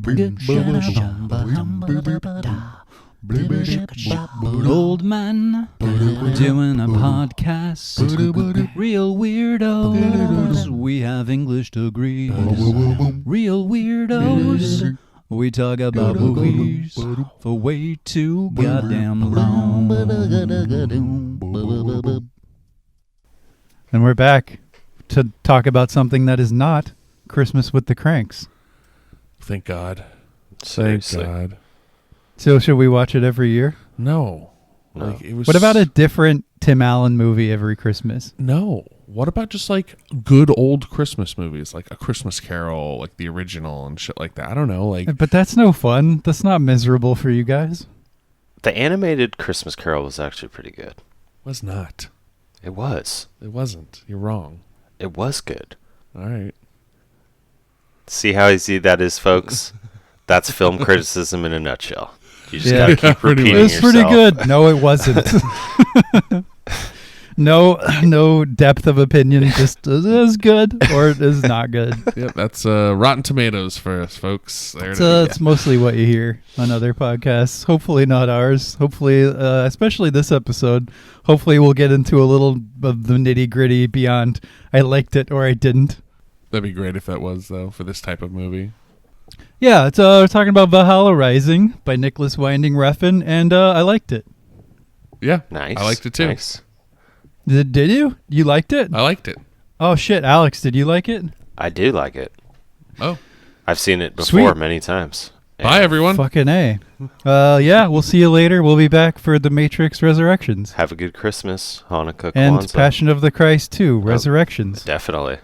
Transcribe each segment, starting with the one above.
Old man doing a podcast. Real weirdos. We have English degrees. Real weirdos. We talk about movies for way too goddamn long. And we're back to talk about something that is not Christmas with the Cranks. Thank God. Seriously. Thank God. So should we watch it every year? No. Like, it was. What about a different Tim Allen movie every Christmas? No. What about just like good old Christmas movies, like A Christmas Carol, like the original and shit like that? I don't know. Like, But that's no fun. That's not miserable for you guys. The animated Christmas Carol was actually pretty good. was not. It was. It wasn't. You're wrong. It was good. All right. See how easy that is, folks? That's film criticism in a nutshell. You just Yeah. gotta keep repeating It was yourself. pretty good. No, it wasn't. No depth of opinion. Just it is good or it is not good. Yep. That's Rotten Tomatoes for us, folks. There it is. It's mostly what you hear on other podcasts. Hopefully not ours. Hopefully, especially this episode. Hopefully we'll get into a little of the nitty gritty beyond I liked it or I didn't. That'd be great if that was, though, for this type of movie. Yeah, it's we're talking about Valhalla Rising by Nicolas Winding Refn, and I liked it. Yeah. Nice. I liked it too. Nice. Did you? You liked it? I liked it. Oh shit, Alex, did you like it? I do like it. Oh. I've seen it before Sweet. many times. Bye, everyone. Fucking A. Yeah, we'll see you later. We'll be back for The Matrix Resurrections. Have a good Christmas, Hanukkah, And Kwanzaa. Passion of the Christ 2, Resurrections. Definitely.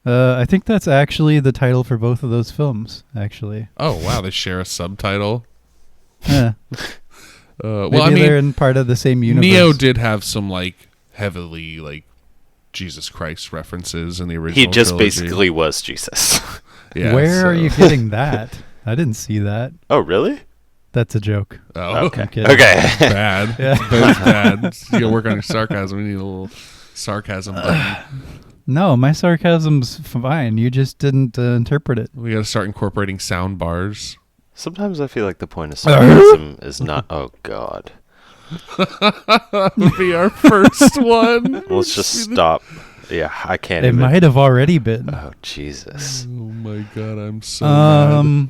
I think that's actually the title for both of those films, actually. Oh, wow. They share a subtitle. Yeah. Well, Maybe I mean, they're in part of the same universe. Neo did have some, like, heavily, like, Jesus Christ references in the original He just trilogy. basically was Jesus. Yeah, Where so- are you getting that? I didn't see that. Oh, really? That's a joke. Oh, Okay. I'm kidding. Okay. bad. Yeah. Both bad. You gotta work on your sarcasm. We need a little sarcasm button. No, my sarcasm's fine. You just didn't interpret it. We gotta start incorporating sound bars. Sometimes I feel like the point of sarcasm is not... Oh, God. That'll be our first one. Let's just stop. Yeah, I can't It even... might have already been. Oh, Jesus. Oh my God, I'm so mad.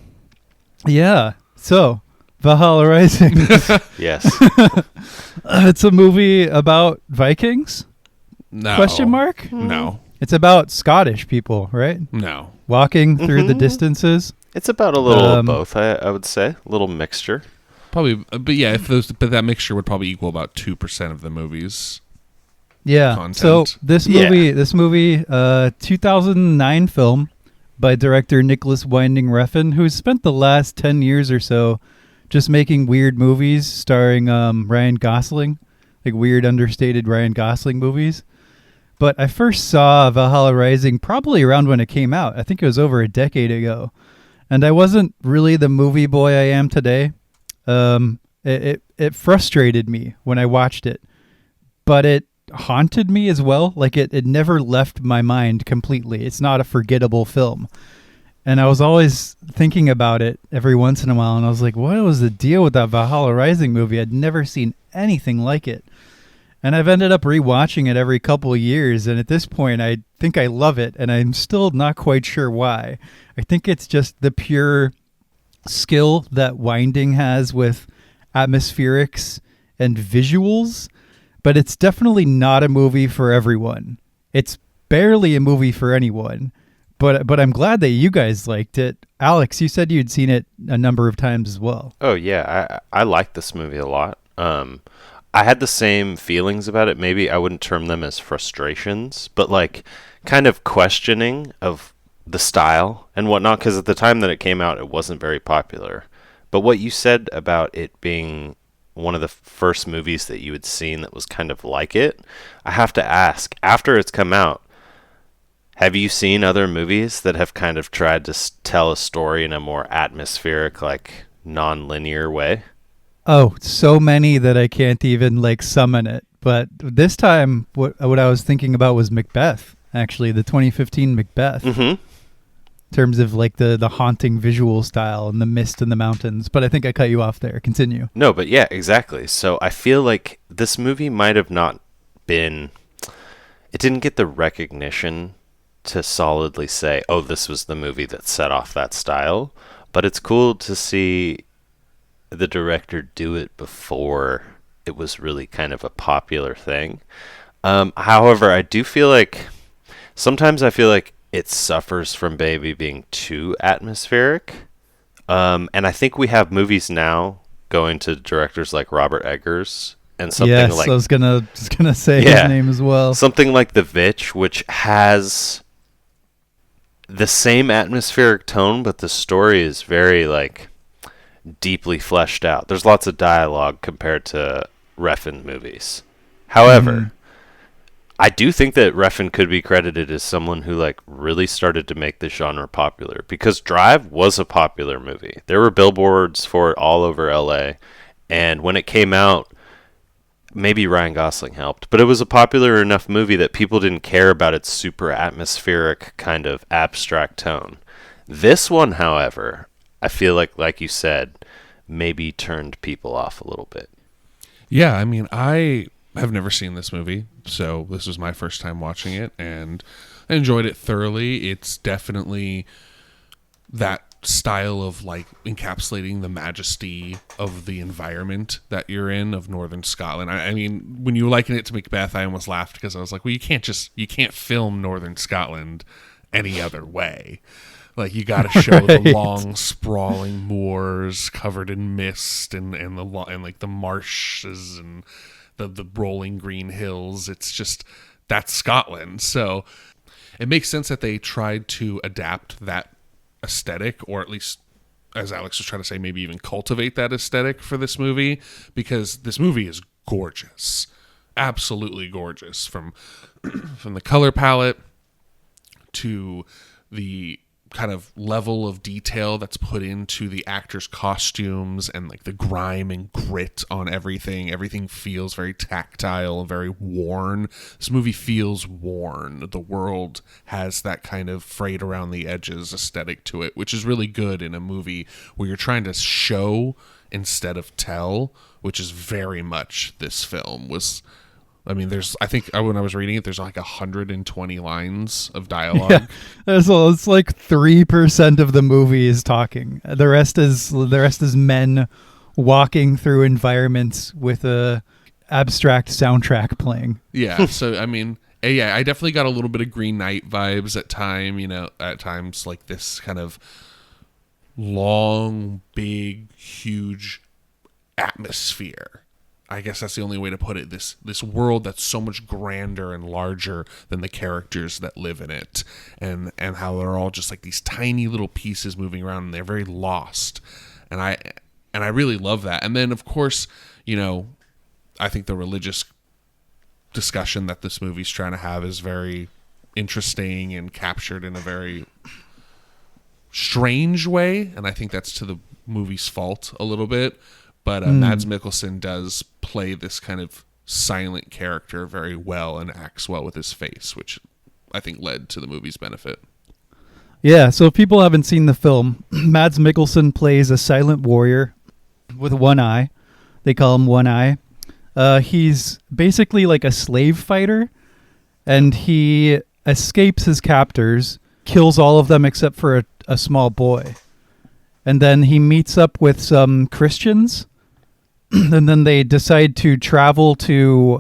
Yeah. So, Valhalla Rising. Yes. It's a movie about Vikings? No. Question mark? No. It's about Scottish people, right? No. Walking through the distances. It's about a little of both, I would say. A little mixture. Probably, but yeah, but that mixture would probably equal about 2% of the movies. Yeah. Content. So this Yeah. movie, 2009 film by director Nicolas Winding Refn, who's spent the last 10 years or so just making weird movies starring Ryan Gosling, like weird understated Ryan Gosling movies. But I first saw Valhalla Rising probably around when it came out. I think it was over a decade ago. And I wasn't really the movie boy I am today. It frustrated me when I watched it, but it haunted me as well. Like it never left my mind completely. It's not a forgettable film. And I was always thinking about it every once in a while, and I was like, what was the deal with that Valhalla Rising movie? I'd never seen anything like it. And I've ended up rewatching it every couple of years, and at this point, I think I love it, and I'm still not quite sure why. I think it's just the pure skill that Winding has with atmospherics and visuals, but it's definitely not a movie for everyone. It's barely a movie for anyone. But I'm glad that you guys liked it. Alex, you said you'd seen it a number of times as well. Oh, yeah. I like this movie a lot. I had the same feelings about it. Maybe I wouldn't term them as frustrations, but like kind of questioning of the style and whatnot, because at the time that it came out, it wasn't very popular. But what you said about it being one of the first movies that you had seen that was kind of like it, I have to ask, after it's come out, have you seen other movies that have kind of tried to tell a story in a more atmospheric, like non-linear way? Oh, so many that I can't even like summon it. But this time, what I was thinking about was Macbeth, actually, the 2015 Macbeth. Mm-hmm. in terms of like the haunting visual style and the mist in the mountains. But I think I cut you off there. Continue. No, but yeah, exactly. So I feel like this movie might have not been. It didn't get the recognition to solidly say, "Oh, this was the movie that set off that style." But it's cool to see the director do it before it was really kind of a popular thing. However, I do feel like sometimes I feel like it suffers from maybe being too atmospheric. And I think we have movies now going to directors like Robert Eggers and something yes, like I was gonna say his name as well. something like The Vitch, which has the same atmospheric tone, but the story is very like deeply fleshed out. There's lots of dialogue compared to Refn movies. However, I do think that Refn could be credited as someone who like really started to make this genre popular, because Drive was a popular movie. There were billboards for it all over LA, and when it came out, maybe Ryan Gosling helped, but it was a popular enough movie that people didn't care about its super atmospheric kind of abstract tone. This one, however, I feel like you said, maybe turned people off a little bit. Yeah, I mean, I have never seen this movie, so this was my first time watching it, and I enjoyed it thoroughly. It's definitely that style of like encapsulating the majesty of the environment that you're in, of northern Scotland. I mean, when you liken it to Macbeth, I almost laughed because I was like, well, you can't film northern Scotland any other way. Like, you got to show the long, sprawling moors covered in mist and like the marshes and the rolling green hills. It's just, that's Scotland. So it makes sense that they tried to adapt that aesthetic, or at least, as Alex was trying to say, maybe even cultivate that aesthetic for this movie, because this movie is gorgeous, absolutely gorgeous, from the color palette to the kind of level of detail that's put into the actors' costumes, and like the grime and grit on everything. Everything feels very tactile and very worn. This movie feels worn. The world has that kind of frayed around the edges aesthetic to it, which is really good in a movie where you're trying to show instead of tell, which is very much this film was. I mean, I think when I was reading it, there's like 120 lines of dialogue. Yeah, it's like 3% of the movie is talking. The rest is men walking through environments with a abstract soundtrack playing. Yeah, so I mean, yeah, I definitely got a little bit of Green Knight vibes at times, like this kind of long, big, huge atmosphere. I guess that's the only way to put it. This world that's so much grander and larger than the characters that live in it, and how they're all just like these tiny little pieces moving around, and they're very lost. And I really love that. And then, of course, I think the religious discussion that this movie's trying to have is very interesting and captured in a very strange way, and I think that's to the movie's fault a little bit. But Mads Mikkelsen does play this kind of silent character very well and acts well with his face, which I think led to the movie's benefit. Yeah, so if people haven't seen the film, Mads Mikkelsen plays a silent warrior with one eye. They call him One Eye. He's basically like a slave fighter, and he escapes his captors, kills all of them except for a small boy. And then he meets up with some Christians, and then they decide to travel to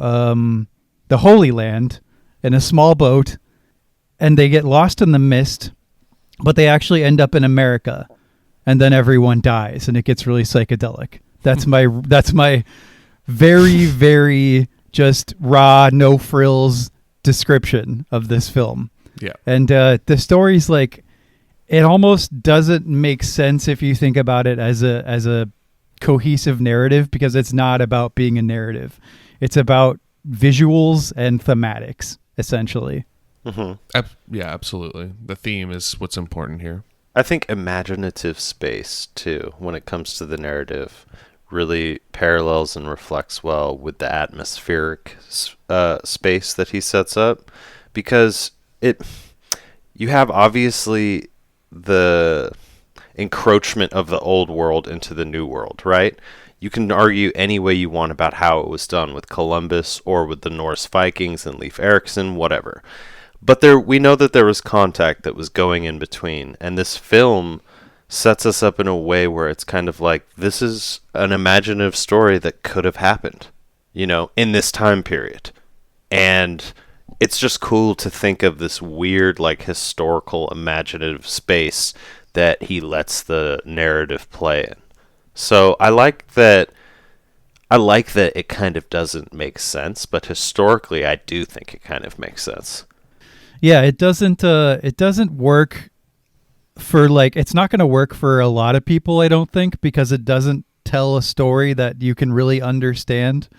the Holy Land in a small boat, and they get lost in the mist, but they actually end up in America, and then everyone dies, and it gets really psychedelic. That's my very, very just raw, no frills description of this film. Yeah. And the story's like, it almost doesn't make sense if you think about it as a cohesive narrative, because it's not about being a narrative. It's about visuals and thematics, essentially. Mm-hmm. Yeah, absolutely. The theme is what's important here. I think imaginative space, too, when it comes to the narrative, really parallels and reflects well with the atmospheric space that he sets up, because you have obviously the encroachment of the old world into the new world, right? You can argue any way you want about how it was done with Columbus or with the Norse Vikings and Leif Erikson, whatever. But we know that there was contact that was going in between, and this film sets us up in a way where it's kind of like, this is an imaginative story that could have happened, in this time period. And it's just cool to think of this weird, like, historical, imaginative space that he lets the narrative play in. So I like that it kind of doesn't make sense, but historically I do think it kind of makes sense. Yeah, it doesn't work for, like, it's not going to work for a lot of people, I don't think, because it doesn't tell a story that you can really understand.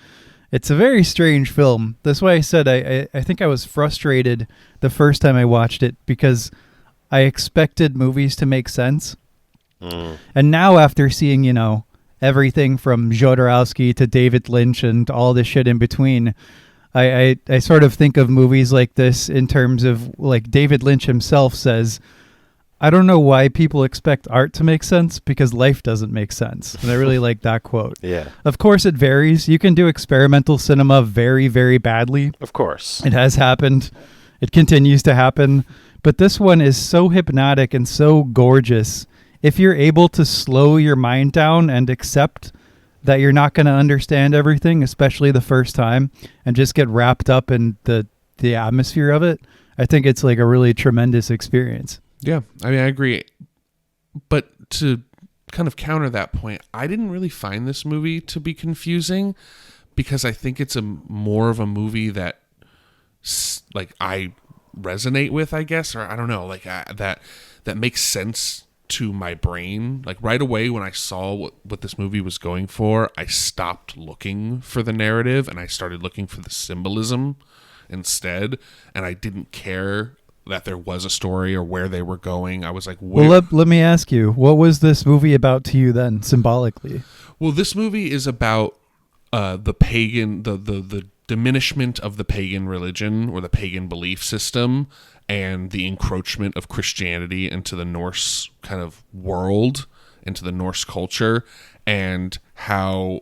It's a very strange film. That's why I said I think I was frustrated the first time I watched it, because I expected movies to make sense. And now, after seeing, everything from Jodorowsky to David Lynch and all this shit in between, I sort of think of movies like this in terms of, like, David Lynch himself says, I don't know why people expect art to make sense, because life doesn't make sense. And I really like that quote. Yeah. Of course, it varies. You can do experimental cinema very, very badly. Of course. It has happened. It continues to happen. But this one is so hypnotic and so gorgeous. If you're able to slow your mind down and accept that you're not going to understand everything, especially the first time, and just get wrapped up in the atmosphere of it, I think it's like a really tremendous experience. Yeah, I mean, I agree. But to kind of counter that point, I didn't really find this movie to be confusing, because I think it's more of a movie that, like, I resonate with, I guess, or I don't know, like, that makes sense to my brain. Like, right away when I saw what this movie was going for, I stopped looking for the narrative and I started looking for the symbolism instead, and I didn't care that there was a story or where they were going. I was like, well, let me ask you, what was this movie about to you then, symbolically? Well, this movie is about the pagan, the diminishment of the pagan religion or the pagan belief system, and the encroachment of Christianity into the Norse kind of world, into the Norse culture, and how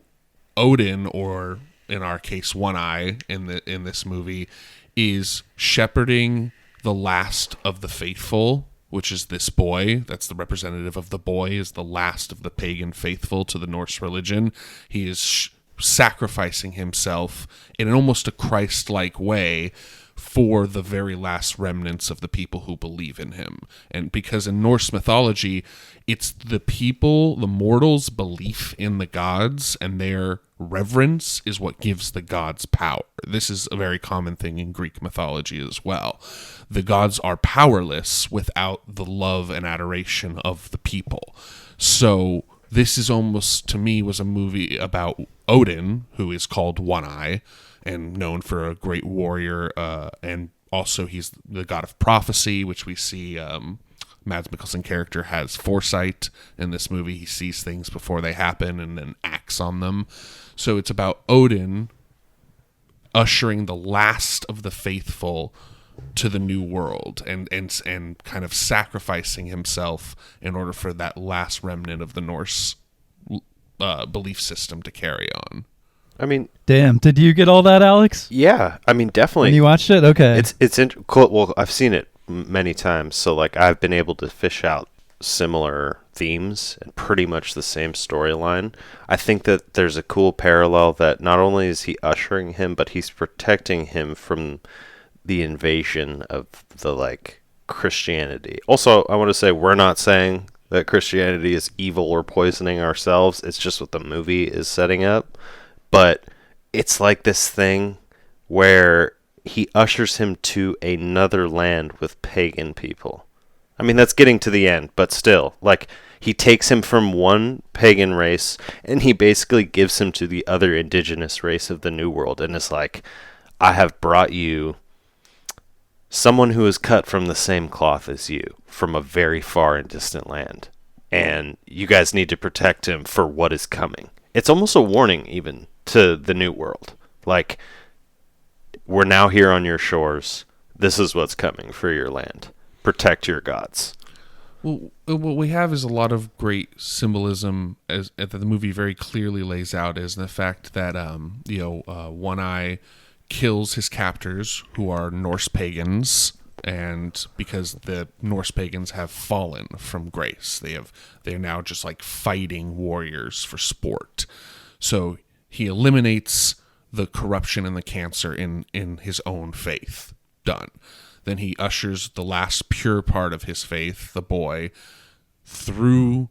Odin, or in our case, One Eye in this movie, is shepherding the last of the faithful, which is this boy. That's the representative of the boy, is the last of the pagan faithful to the Norse religion. He is sacrificing himself in almost a Christ-like way for the very last remnants of the people who believe in him. And because in Norse mythology, it's the people, the mortals' belief in the gods and their reverence is what gives the gods power. This is a very common thing in Greek mythology as well. The gods are powerless without the love and adoration of the people. So this is almost, to me, was a movie about Odin, who is called One Eye and known for a great warrior, and also he's the god of prophecy, which we see Mads Mikkelsen character has foresight in this movie. He sees things before they happen and then acts on them. So it's about Odin ushering the last of the faithful to the new world and kind of sacrificing himself in order for that last remnant of the Norse belief system to carry on. I mean, damn, did you get all that, Alex? Yeah, I mean, definitely. When you watched it? Okay. It's cool. Well, I've seen it many times, so like I've been able to fish out similar themes and pretty much the same storyline. I think that there's a cool parallel that not only is he ushering him, but he's protecting him from the invasion of the, like, Christianity. Also, I want to say we're not saying that Christianity is evil or poisoning ourselves. It's just what the movie is setting up. But it's like this thing where he ushers him to another land with pagan people. I mean, that's getting to the end, but still, like, he takes him from one pagan race and he basically gives him to the other indigenous race of the New World, and it's like, I have brought you someone who is cut from the same cloth as you, from a very far and distant land, and you guys need to protect him for what is coming. It's almost a warning even to the New World. Like, we're now here on your shores. This is what's coming for your land. Protect your gods. Well, what we have is a lot of great symbolism as that the movie very clearly lays out, is the fact that One Eye kills his captors, who are Norse pagans, and because the Norse pagans have fallen from grace, they're now just like fighting warriors for sport. So he eliminates the corruption and the cancer in his own faith. Done. Then he ushers the last pure part of his faith, the boy, through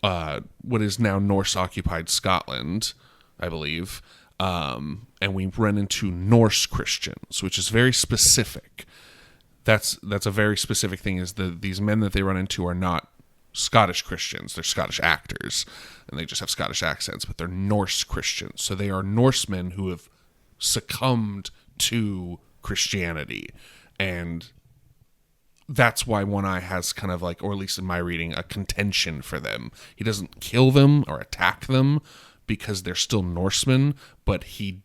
what is now Norse-occupied Scotland, I believe, and we run into Norse Christians, which is very specific. That's a very specific thing. Is these men that they run into are not Scottish Christians; they're Scottish actors, and they just have Scottish accents, but they're Norse Christians. So they are Norsemen who have succumbed to Christianity. And that's why One Eye has kind of like, or at least in my reading, a contention for them. He doesn't kill them or attack them because they're still Norsemen, but he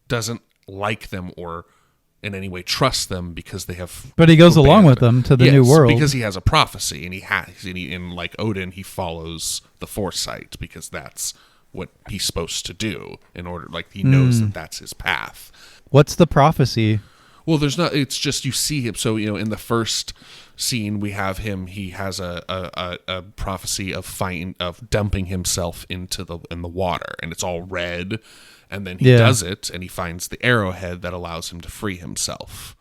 doesn't like them or in any way trust them because they have. But he goes along with them to the new world because he has a prophecy, and in like Odin, he follows the foresight because that's what he's supposed to do in order. Like he knows that that's his path. What's the prophecy? Well, there's not. It's just you see him. So in the first scene, we have him. He has a prophecy of dumping himself in the water, and it's all red. And then he does it, and he finds the arrowhead that allows him to free himself.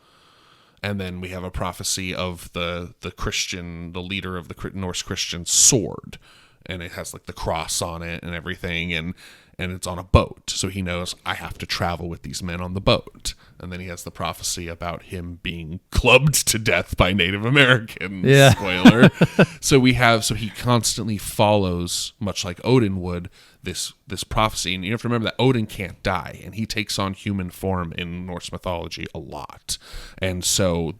And then we have a prophecy of the Christian, the leader of the Norse Christian sword, and it has like the cross on it and everything, and it's on a boat. So he knows, I have to travel with these men on the boat. And then he has the prophecy about him being clubbed to death by Native Americans. Yeah. Spoiler. So he constantly follows, much like Odin would, this prophecy. And you have to remember that Odin can't die, and he takes on human form in Norse mythology a lot. And so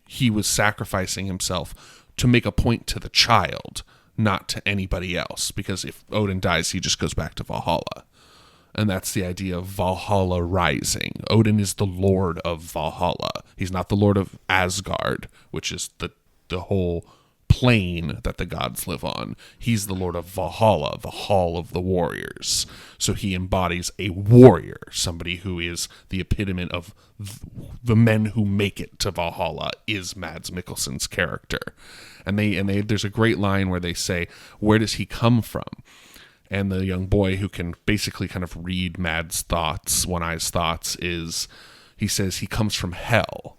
he was sacrificing himself to make a point to the child, not to anybody else, because if Odin dies, he just goes back to Valhalla. And that's the idea of Valhalla rising. Odin is the lord of Valhalla. He's not the lord of Asgard, which is the whole plane that the gods live on. He's the lord of Valhalla, the hall of the warriors. So he embodies a warrior, somebody who is the epitome of the men who make it to Valhalla, is Mads Mikkelsen's character. And there's a great line where they say, where does he come from? And the young boy, who can basically kind of read Mad's thoughts, One Eye's thoughts, he says he comes from hell.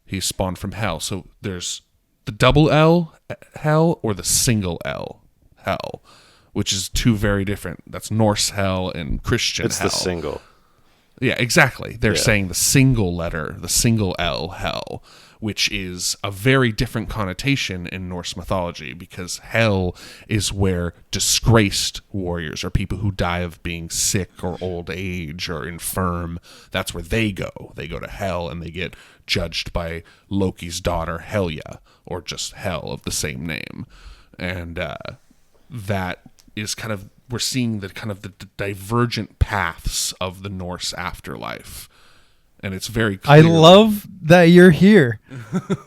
He's spawned from hell. So there's the double L, hell, or the single L, hell, which is two very different. That's Norse hell and Christian hell. It's the single. Yeah, exactly. They're saying the single letter, the single L, hell, which is a very different connotation in Norse mythology, because hell is where disgraced warriors, or people who die of being sick or old age or infirm, that's where they go. They go to hell, and they get judged by Loki's daughter, Helya, or just Hel of the same name. And that is kind of, we're seeing the kind of the divergent paths of the Norse afterlife. And it's very clear. I love that you're here.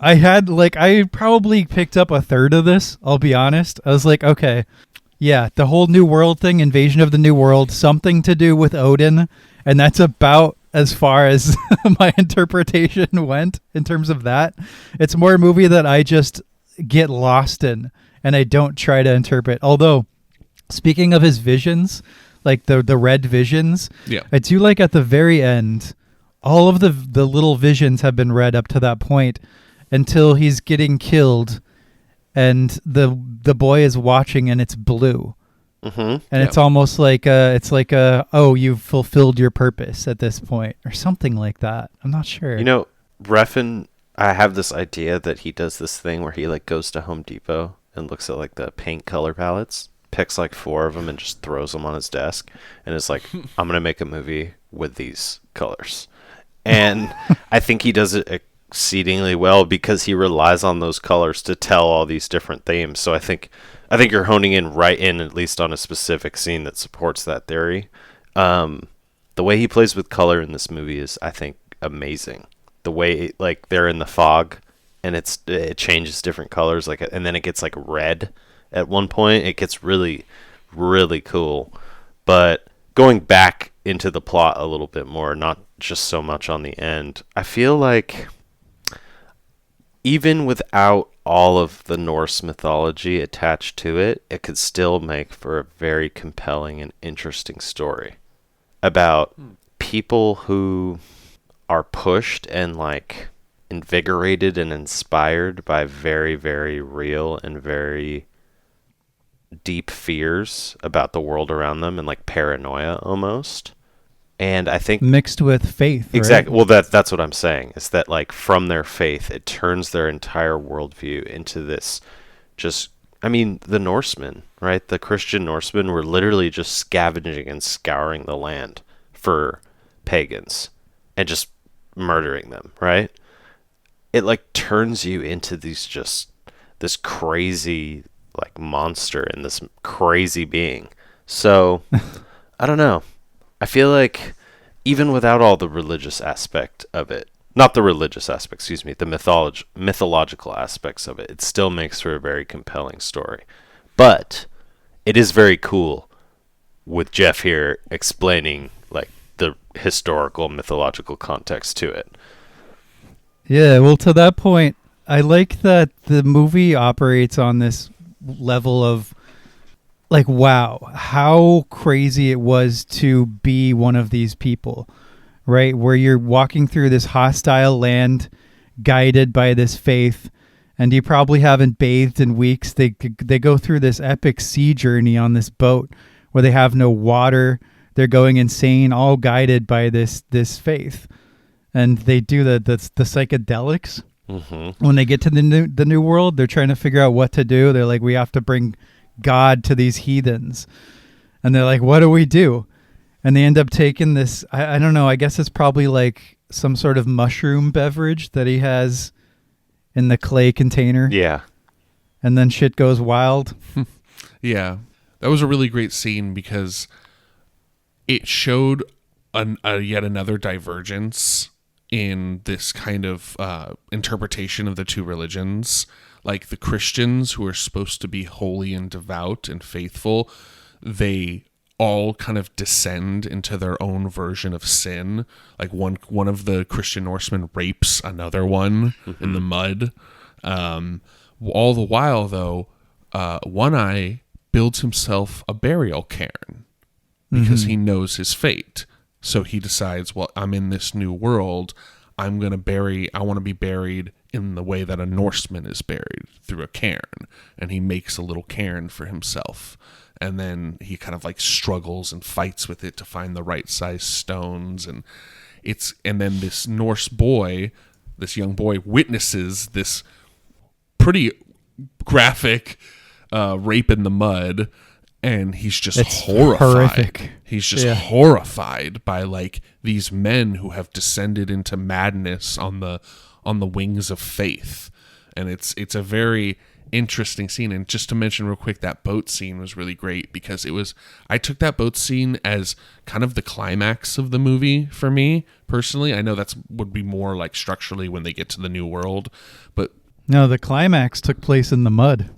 I probably picked up a third of this, I'll be honest. I was like, okay, yeah, the whole New World thing, Invasion of the New World, something to do with Odin, and that's about as far as my interpretation went in terms of that. It's more a movie that I just get lost in, and I don't try to interpret. Although, speaking of his visions, like the red visions, yeah, I do like at the very end, all of the little visions have been read up to that point until he's getting killed, and the boy is watching, and it's blue. Mm-hmm. And it's almost like oh, you've fulfilled your purpose at this point, or something like that. I'm not sure. Refn, I have this idea that he does this thing where he like goes to Home Depot and looks at like the paint color palettes, picks like 4 of them and just throws them on his desk, and is like, I'm gonna make a movie with these colors. And I think he does it exceedingly well because he relies on those colors to tell all these different themes. So I think you're honing in right in, at least on a specific scene that supports that theory. The way he plays with color in this movie is, I think, amazing. The way like they're in the fog and it changes different colors, like, and then it gets like red at one point. It gets really, really cool. But going back into the plot a little bit more, not just so much on the end, I feel like even without all of the Norse mythology attached to it, it could still make for a very compelling and interesting story about people who are pushed and like invigorated and inspired by very, very real and very deep fears about the world around them, and like paranoia almost. And I think Mixed with faith. exactly. Right? Well, that's what I'm saying. Is that like from their faith, it turns their entire worldview into this. Just, I mean, the Norsemen, right? The Christian Norsemen were literally just scavenging and scouring the land for pagans and just murdering them, right? It like turns you into this crazy like monster and this crazy being. So I don't know. I feel like even without all the religious aspect of it, not the religious aspect, excuse me, the mythological aspects of it, it still makes for a very compelling story. But it is very cool with Jeff here explaining like the historical mythological context to it. Yeah, well, to that point, I like that the movie operates on this level of like, wow, how crazy it was to be one of these people, right? Where you're walking through this hostile land guided by this faith, and you probably haven't bathed in weeks. They go through this epic sea journey on this boat where they have no water. They're going insane, all guided by this faith. And they do the psychedelics. Mm-hmm. When they get to the new world, they're trying to figure out what to do. They're like, we have to bring God to these heathens. And they're like, what do we do? And they end up taking this, I don't know, I guess it's probably like some sort of mushroom beverage that he has in the clay container. Yeah. And then shit goes wild. Yeah. That was a really great scene because it showed yet another divergence in this kind of interpretation of the two religions. Like the Christians, who are supposed to be holy and devout and faithful, they all kind of descend into their own version of sin. Like one of the Christian Norsemen rapes another one in the mud. All the while, though, One Eye builds himself a burial cairn because he knows his fate. So he decides, well, I'm in this new world. I want to be buried in the way that a Norseman is buried, through a cairn. And he makes a little cairn for himself. And then he kind of like struggles and fights with it to find the right size stones. And then this Norse boy, this young boy, witnesses this pretty graphic rape in the mud. And he's just horrified. Horrific. He's just horrified by like these men who have descended into madness on the wings of faith. And it's a very interesting scene. And just to mention real quick, that boat scene was really great because I took that boat scene as kind of the climax of the movie for me personally. I know would be more like structurally when they get to the new world, but No, the climax took place in the mud.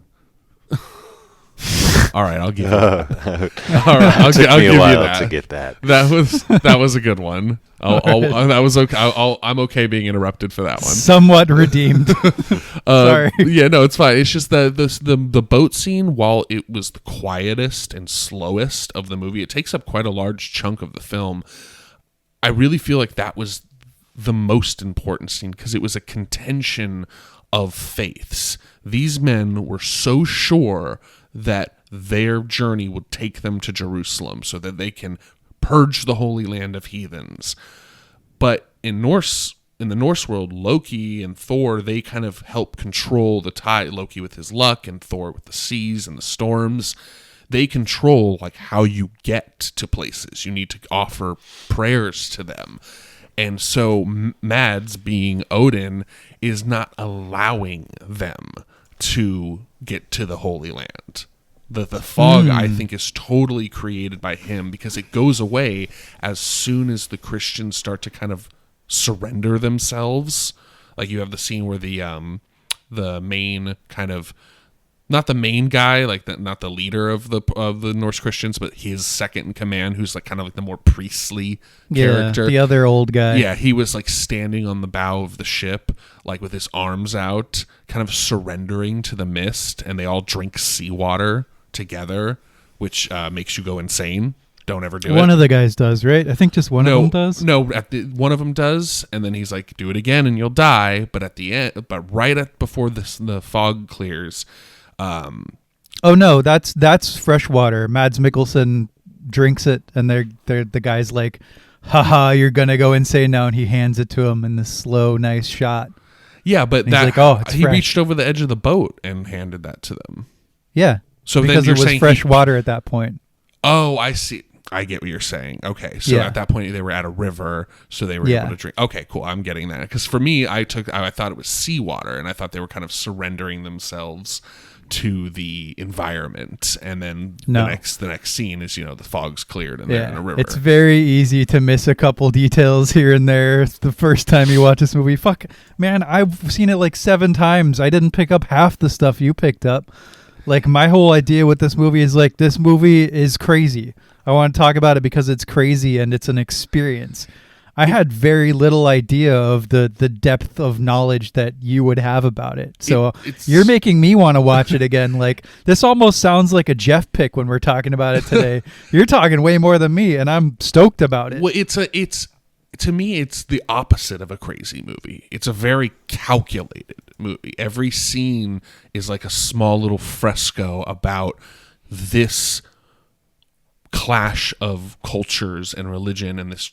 all right, I'll give you that. All right, I'll give you that. To get that. That was a good one. That was okay. I'm okay being interrupted for that one. Somewhat redeemed. Sorry. Yeah, no, it's fine. It's just the boat scene, while it was the quietest and slowest of the movie, it takes up quite a large chunk of the film. I really feel like that was the most important scene because it was a contention of faiths. These men were so sure that their journey would take them to Jerusalem so that they can purge the Holy Land of heathens. But in the Norse world, Loki and Thor, they kind of help control the tide. Loki with his luck and Thor with the seas and the storms. They control like how you get to places. You need to offer prayers to them. And so Mads, being Odin, is not allowing them to get to the Holy Land. The fog, I think, is totally created by him because it goes away as soon as the Christians start to kind of surrender themselves. Like you have the scene where the the main kind of, not the main guy, like not the leader of the Norse Christians, but his second in command, who's like kind of like the more priestly character. The other old guy. Yeah, he was like standing on the bow of the ship, like with his arms out, kind of surrendering to the mist, and they all drink seawater together, which makes you go insane. Don't ever do it. One of the guys does, right? I think just one of them does. No, one of them does, and then he's like, "Do it again, and you'll die." But at the end, before the fog clears. Oh no, that's fresh water. Mads Mikkelsen drinks it, and they're the guy's like, "Haha, you're gonna go insane now," and he hands it to him in this slow, nice shot. Yeah, but and he's like, "Oh, it's he fresh." reached over the edge of the boat and handed that to them. Yeah, so because then you're it was saying fresh water at that point. Oh, I see. I get what you're saying. Okay, so at that point they were at a river, so they were able to drink. Okay, cool. I'm getting that, because for me, I thought it was seawater, and I thought they were kind of surrendering themselves to the environment, and then the next scene is, the fog's cleared and they're in a river. It's very easy to miss a couple details here and there the first time you watch this movie. Fuck, man, I've seen it like 7 times. I didn't pick up half the stuff you picked up. Like, my whole idea with this movie is like, this movie is crazy. I want to talk about it because it's crazy and it's an experience. I had very little idea of the depth of knowledge that you would have about it. So you're making me want to watch it again. Like, this almost sounds like a Jeff pick when we're talking about it today. You're talking way more than me, and I'm stoked about it. Well, to me, it's the opposite of a crazy movie. It's a very calculated movie. Every scene is like a small little fresco about this clash of cultures and religion, and this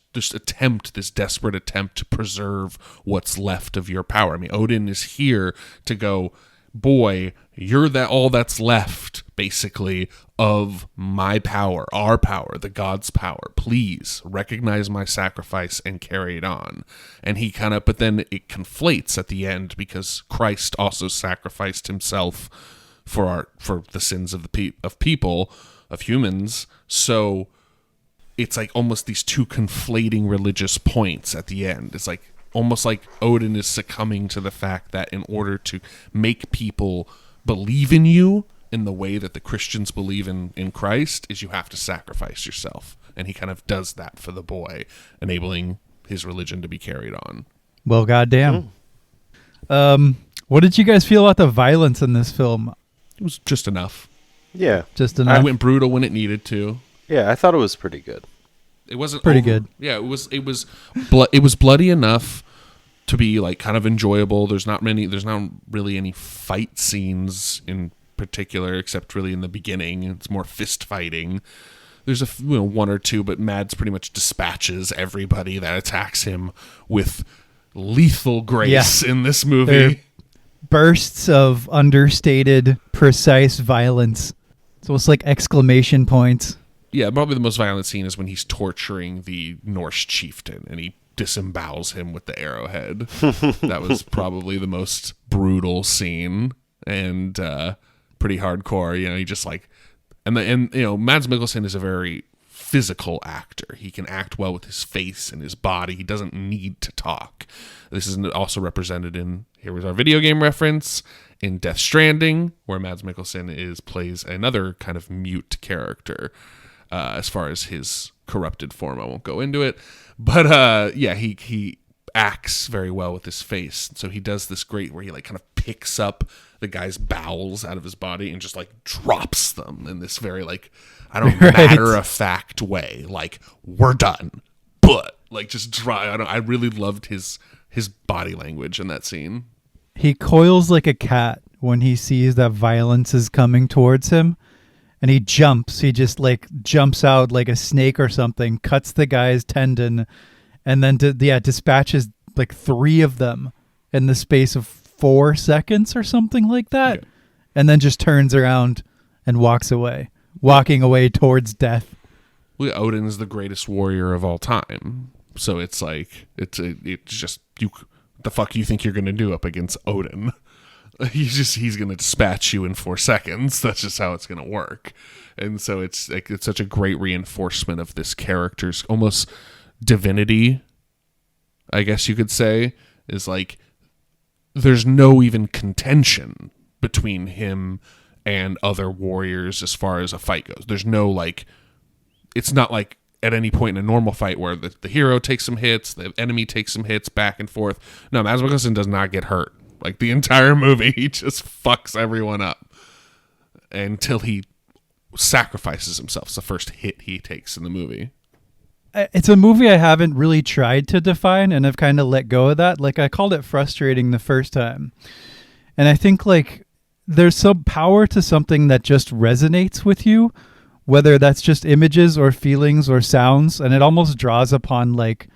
desperate attempt to preserve what's left of your power. I mean, Odin is here to go, boy, you're all that's left, basically, of my power, our power, the gods' power. Please recognize my sacrifice and carry it on. And he but then it conflates at the end, because Christ also sacrificed himself for the sins of people, of humans. So it's like almost these two conflating religious points at the end. It's like almost like Odin is succumbing to the fact that in order to make people believe in you in the way that the Christians believe in Christ, is you have to sacrifice yourself. And he kind of does that for the boy, enabling his religion to be carried on. Well, goddamn. What did you guys feel about the violence in this film? It was just enough. Yeah. Just enough. I went brutal when it needed to. Yeah, I thought it was pretty good. It wasn't pretty good. Yeah, it was bloody enough to be like kind of enjoyable. There's not really any fight scenes in particular, except really in the beginning. It's more fist fighting. There's one or two, but Mads pretty much dispatches everybody that attacks him with lethal grace in this movie. They're bursts of understated, precise violence. It's almost like exclamation points. Yeah, probably the most violent scene is when he's torturing the Norse chieftain and he disembowels him with the arrowhead. That was probably the most brutal scene, and pretty hardcore. He just like, and Mads Mikkelsen is a very physical actor. He can act well with his face and his body. He doesn't need to talk. This is also represented in, here was our video game reference, in Death Stranding, where Mads Mikkelsen plays another kind of mute character. As far as his corrupted form, I won't go into it, but he acts very well with his face. So he does this great where he like kind of picks up the guy's bowels out of his body and just like drops them in this very like, I don't know, matter of fact way. Like, we're done, but like just dry. I really loved his body language in that scene. He coils like a cat when he sees that violence is coming towards him. And he jumps. He just like jumps out like a snake or something, cuts the guy's tendon, and then dispatches like 3 of them in the space of 4 seconds or something like that. Yeah. And then just turns around and walks away, walking away towards death. Well, Odin is the greatest warrior of all time. So it's like, it's just, the fuck you think you're going to do up against Odin? He's going to dispatch you in 4 seconds. That's just how it's going to work. And so it's such a great reinforcement of this character's almost divinity, I guess you could say, is like there's no even contention between him and other warriors as far as a fight goes. There's no, like, it's not like at any point in a normal fight where the hero takes some hits, the enemy takes some hits, back and forth. No, Mads Mikkelsen does not get hurt. Like, the entire movie, he just fucks everyone up until he sacrifices himself. It's the first hit he takes in the movie. It's a movie I haven't really tried to define, and I've kind of let go of that. Like, I called it frustrating the first time. And I think, like, there's some power to something that just resonates with you, whether that's just images or feelings or sounds, and it almost draws upon, like,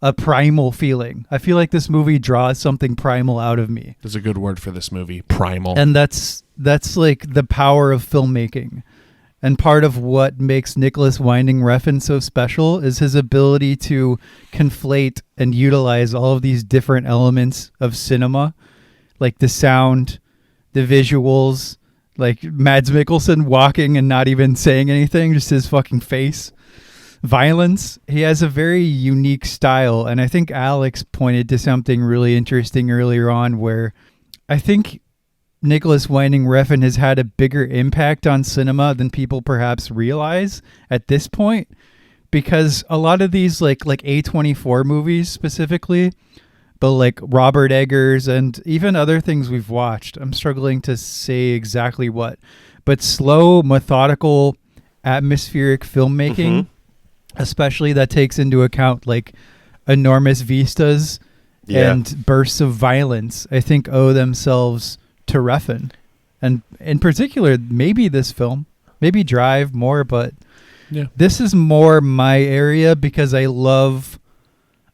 a primal feeling. I feel like this movie draws something primal out of me. There's a good word for this movie, primal. And that's like the power of filmmaking. And part of what makes Nicolas Winding Refn so special is his ability to conflate and utilize all of these different elements of cinema, like the sound, the visuals, like Mads Mikkelsen walking and not even saying anything, just his fucking face. Violence. He has a very unique style, and I think Alex pointed to something really interesting earlier on where I think Nicolas Winding Refn has had a bigger impact on cinema than people perhaps realize at this point, because a lot of these like A24 movies specifically, but like Robert Eggers and even other things we've watched, I'm struggling to say exactly what, but slow, methodical, atmospheric filmmaking, especially that takes into account like enormous vistas and bursts of violence, I think owe themselves to Refn. And in particular, maybe this film, maybe Drive more, but this is more my area because I love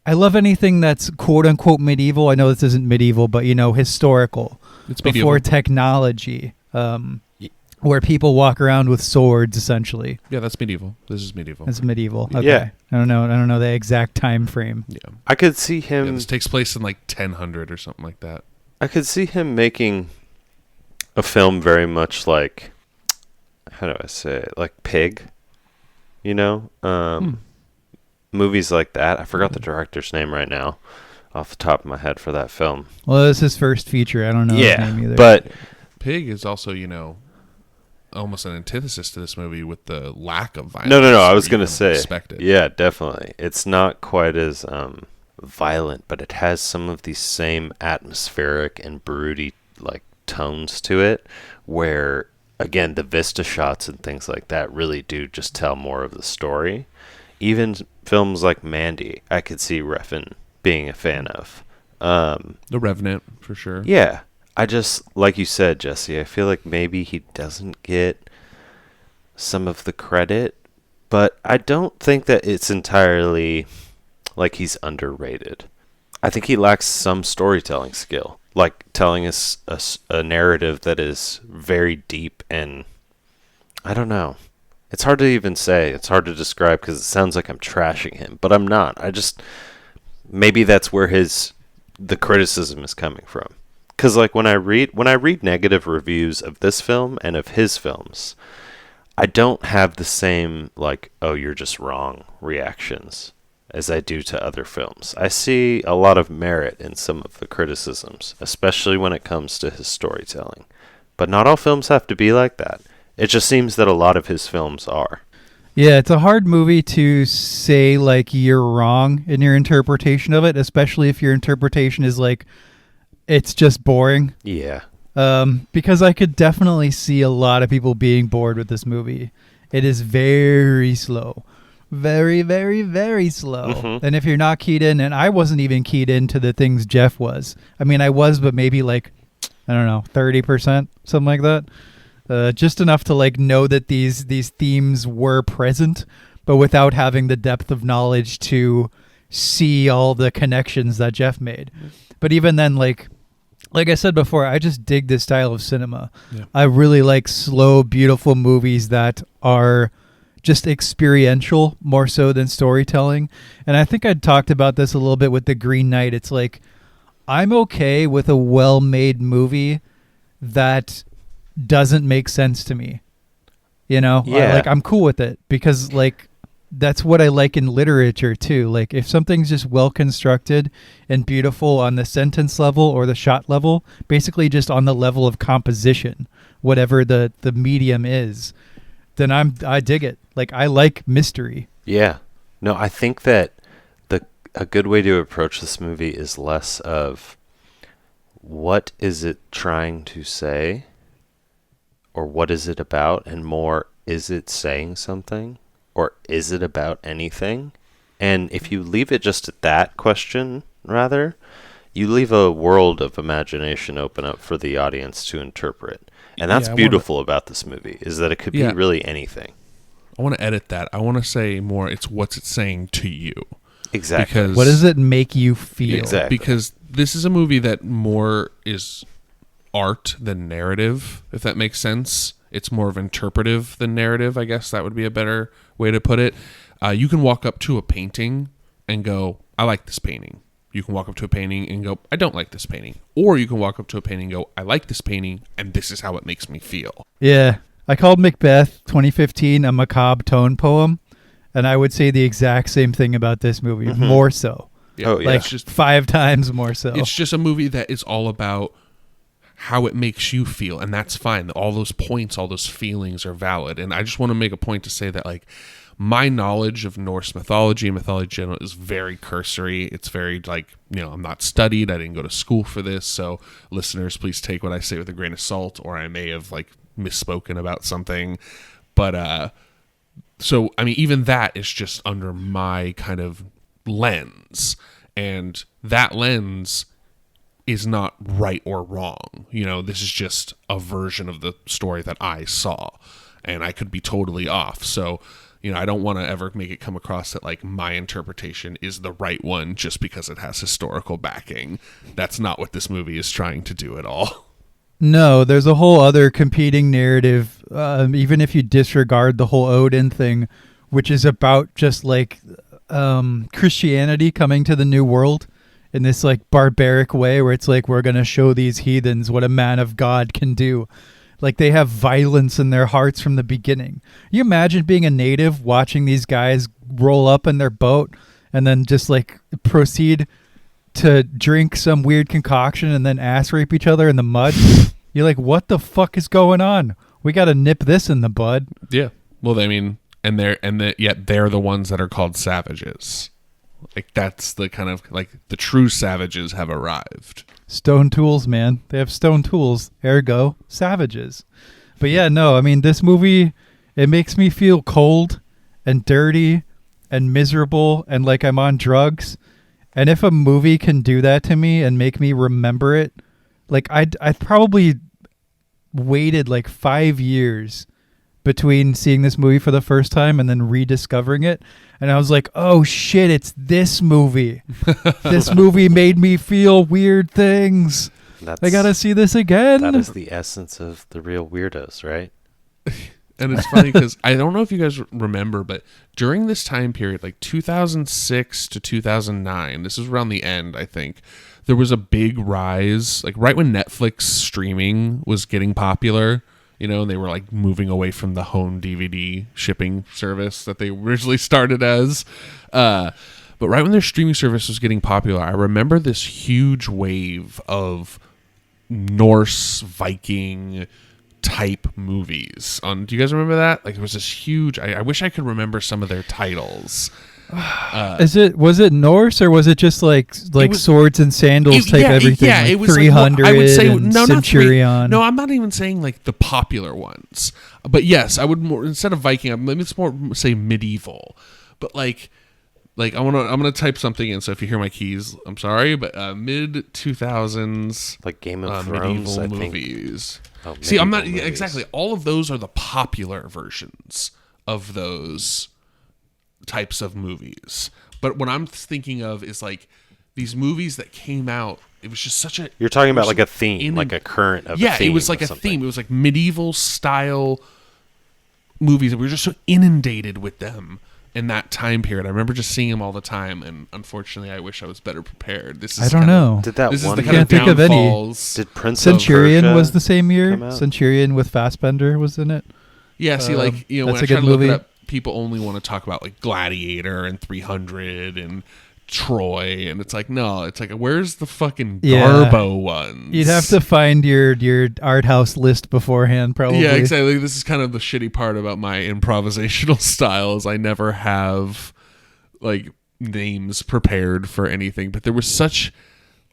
anything that's quote unquote medieval. I know this isn't medieval, but you know, historical. It's before medieval. Technology. Where people walk around with swords, essentially. Yeah, that's medieval. This is medieval. It's medieval. Okay. Yeah. I don't know the exact time frame. Yeah. I could see him. Yeah, this takes place in like 1000 or something like that. I could see him making a film very much like, how do I say it? Like Pig, you know? Movies like that. I forgot the director's name right now off the top of my head for that film. Well, it was his first feature. I don't know his name either. But Pig is also, you know, almost an antithesis to this movie with the lack of violence. No. I was going to say, expected. yeah, definitely. It's not quite as violent, but it has some of these same atmospheric and broody like tones to it, where again the vista shots and things like that really do just tell more of the story. Even films like Mandy, I could see Refn being a fan of. The Revenant, for sure. Yeah. I just, like you said, Jesse, I feel like maybe he doesn't get some of the credit, but I don't think that it's entirely like he's underrated. I think he lacks some storytelling skill, like telling us a narrative that is very deep, and I don't know. It's hard to even say. It's hard to describe because it sounds like I'm trashing him, but I'm not. Maybe that's where the criticism is coming from. Because like when I read negative reviews of this film and of his films, I don't have the same like, oh, you're just wrong reactions as I do to other films. I see a lot of merit in some of the criticisms, especially when it comes to his storytelling. But not all films have to be like that. It just seems that a lot of his films are. Yeah, it's a hard movie to say like you're wrong in your interpretation of it, especially if your interpretation is like, it's just boring. Yeah. Because I could definitely see a lot of people being bored with this movie. It is very slow. Very, very, very slow. Mm-hmm. And if you're not keyed in, and I wasn't even keyed into the things Jeff was. I mean, I was, but maybe like, I don't know, 30%, something like that. Just enough to like know that these themes were present, but without having the depth of knowledge to see all the connections that Jeff made. But even then, like I said before, I just dig this style of cinema. Yeah. I really like slow, beautiful movies that are just experiential more so than storytelling. And I think I talked about this a little bit with The Green Knight. It's like, I'm okay with a well-made movie that doesn't make sense to me. You know? Yeah. Like, I'm cool with it because, like, that's what I like in literature too. Like if something's just well constructed and beautiful on the sentence level or the shot level, basically just on the level of composition, whatever the medium is, then I dig it. Like I like mystery. Yeah. No, I think that a good way to approach this movie is less of what is it trying to say or what is it about, and more, is it saying something or is it about anything? And if you leave it just at that question, rather, you leave a world of imagination open up for the audience to interpret. And that's beautiful about this movie, is that it could be really anything. I want to edit that. I want to say more, it's what's it saying to you. Exactly. Because what does it make you feel? Exactly. Because this is a movie that more is art than narrative, if that makes sense. It's more of interpretive than narrative, I guess that would be a better way to put it. You can walk up to a painting and go, I like this painting. You can walk up to a painting and go, I don't like this painting. Or you can walk up to a painting and go, I like this painting, and this is how it makes me feel. Yeah. I called Macbeth 2015 a macabre tone poem, and I would say the exact same thing about this movie, more so. Yeah. Oh, yeah. Like It's just 5 times more so. It's just a movie that is all about how it makes you feel, and that's fine. All those points, all those feelings are valid. And I just want to make a point to say that, like, my knowledge of Norse mythology and mythology in general is very cursory. It's very, like, I'm not studied. I didn't go to school for this. So listeners, please take what I say with a grain of salt, or I may have, like, misspoken about something. But, so, I mean, even that is just under my kind of lens. And that lens is not right or wrong. This is just a version of the story that I saw, and I could be totally off. So, I don't want to ever make it come across that, like, my interpretation is the right one just because it has historical backing. That's not what this movie is trying to do at all. No, there's a whole other competing narrative, even if you disregard the whole Odin thing, which is about just, like, Christianity coming to the New World in this, like, barbaric way where it's like, we're going to show these heathens what a man of God can do. Like, they have violence in their hearts from the beginning. You imagine being a native watching these guys roll up in their boat and then just, like, proceed to drink some weird concoction and then ass rape each other in the mud. You're like, what the fuck is going on? We got to nip this in the bud. Yeah. Well, I mean, yet they're the ones that are called savages. Like, that's the kind of, like, the true savages have arrived. Stone tools, man. They have stone tools. Ergo, savages. But yeah, no, I mean, this movie, it makes me feel cold and dirty and miserable and like I'm on drugs. And if a movie can do that to me and make me remember it, like I'd probably waited like 5 years between seeing this movie for the first time and then rediscovering it. And I was like, oh shit, it's this movie. This movie made me feel weird things. I gotta see this again. That is the essence of the Reel Weirdos, right? And it's funny because I don't know if you guys remember, but during this time period, like 2006 to 2009, this is around the end, I think, there was a big rise, like right when Netflix streaming was getting popular, and they were like moving away from the home DVD shipping service that they originally started as. But right when their streaming service was getting popular, I remember this huge wave of Norse Viking type movies. Do you guys remember that? Like, there was this huge. I wish I could remember some of their titles. Was it Norse or was it just like was, swords and sandals type everything? Yeah, like it was 300 like, I would say and no, Centurion. No, I'm not even saying like the popular ones. But yes, I would more, instead of Viking, it's more say medieval. But like I'm gonna type something in. So if you hear my keys, I'm sorry. But mid 2000s, like Game of Thrones, medieval movies. See, I'm not exactly. All of those are the popular versions of those types of movies. But what I'm thinking of is like these movies that came out. It was just such a. You're talking about like a theme, like a current of a theme. Yeah, it was like a theme. It was like medieval style movies, and we were just so inundated with them in that time period. I remember just seeing them all the time, and unfortunately, I wish I was better prepared. This is I don't know. Did that this one? Is the kind of think of any. downfalls. Did Prince Centurion of Persia was the same year. come out? Centurion with Fassbender was in it. Yeah, see, like that's when I a try good to look movie. it up, people only want to talk about like Gladiator and 300 and Troy, and it's like, no, it's like, where's the fucking Garbo ones? You'd have to find your art house list beforehand, probably. Yeah, exactly. This is kind of the shitty part about my improvisational style, is I never have like names prepared for anything. But there was such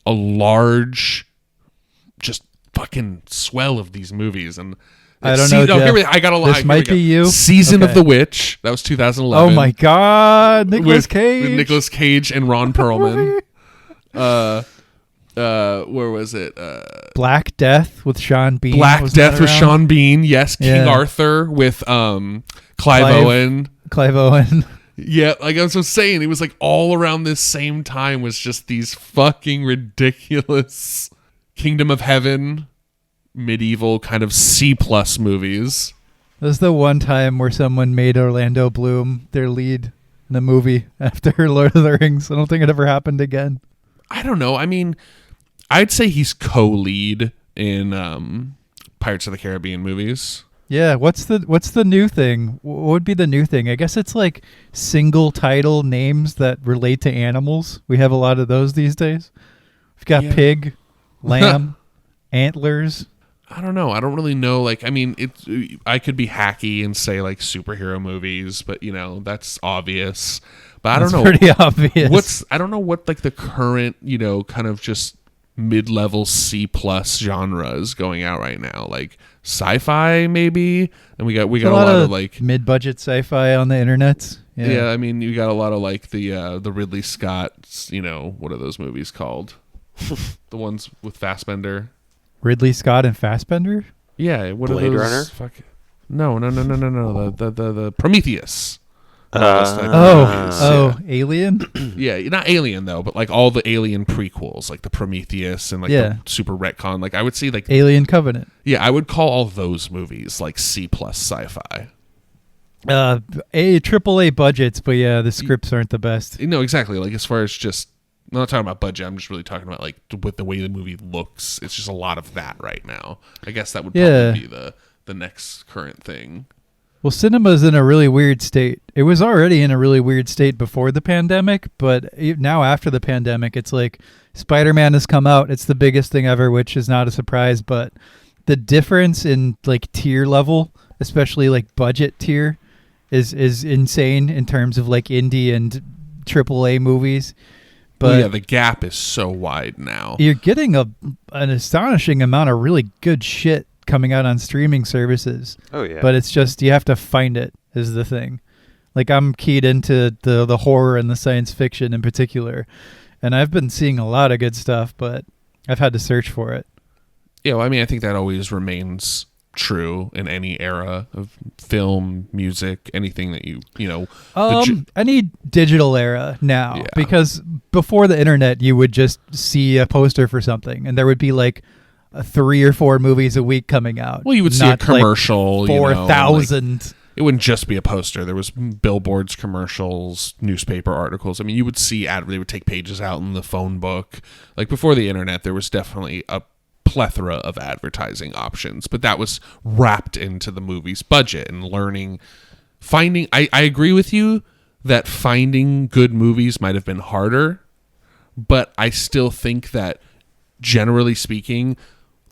a large, just fucking swell of these movies, and I don't know. I got a lot. This might be you. Season of the Witch. That was 2011. Oh my God, Nicolas Cage. With Nicolas Cage and Ron Perlman. Where was it? Black Death with Sean Bean. Black Death with Sean Bean. Yes. King Arthur with Clive Owen. Clive Owen. Yeah, like I was saying, it was like all around this same time was just these fucking ridiculous Kingdom of Heaven, medieval kind of C+ movies. This is the one time where someone made Orlando Bloom their lead in a movie after Lord of the Rings. I don't think it ever happened again. I don't know. I mean, I'd say he's co-lead in Pirates of the Caribbean movies. Yeah, what's the new thing? What would be the new thing? I guess it's like single title names that relate to animals. We have a lot of those these days. We've got pig, lamb, antlers. I don't know. I don't really know. Like, I mean, I could be hacky and say like superhero movies, but you know, that's obvious. But I don't know. Pretty obvious. I don't know what like the current, you know, kind of just mid-level C+ genre is going out right now. Like sci-fi maybe, and we got a lot of like mid-budget sci-fi on the internet. Yeah, I mean, you got a lot of like the Ridley Scott, you know, what are those movies called? The ones with Fassbender. Ridley Scott and Fassbender? Yeah, what Blade are those? Runner? Fuck. No. The Prometheus. Alien? Yeah, not Alien though, but like all the Alien prequels, like the Prometheus and like the super retcon. Like I would say like Alien Covenant. Yeah, I would call all those movies like C+ sci-fi. AAA budgets, but yeah, the scripts aren't the best. No, exactly. Like as far as just, I'm not talking about budget. I'm just really talking about like with the way the movie looks. It's just a lot of that right now. I guess that would probably be the next current thing. Well, cinema's in a really weird state. It was already in a really weird state before the pandemic, but now after the pandemic, it's like Spider-Man has come out. It's the biggest thing ever, which is not a surprise, but the difference in like tier level, especially like budget tier, is insane in terms of like indie and AAA movies. But yeah, the gap is so wide now. You're getting an astonishing amount of really good shit coming out on streaming services. Oh yeah. But it's just you have to find it is the thing. Like I'm keyed into the horror and the science fiction in particular, and I've been seeing a lot of good stuff, but I've had to search for it. Yeah, well, I mean, I think that always remains true in any era of film, music, anything that you know. Any digital era now, because before the internet, you would just see a poster for something, and there would be like 3 or 4 movies a week coming out. Well, you would see a commercial, like 4,000. Like, it wouldn't just be a poster. There was billboards, commercials, newspaper articles. I mean, you would see they would take pages out in the phone book. Like before the internet, there was definitely a plethora of advertising options, but that was wrapped into the movie's budget and finding. I agree with you that finding good movies might have been harder, but I still think that generally speaking,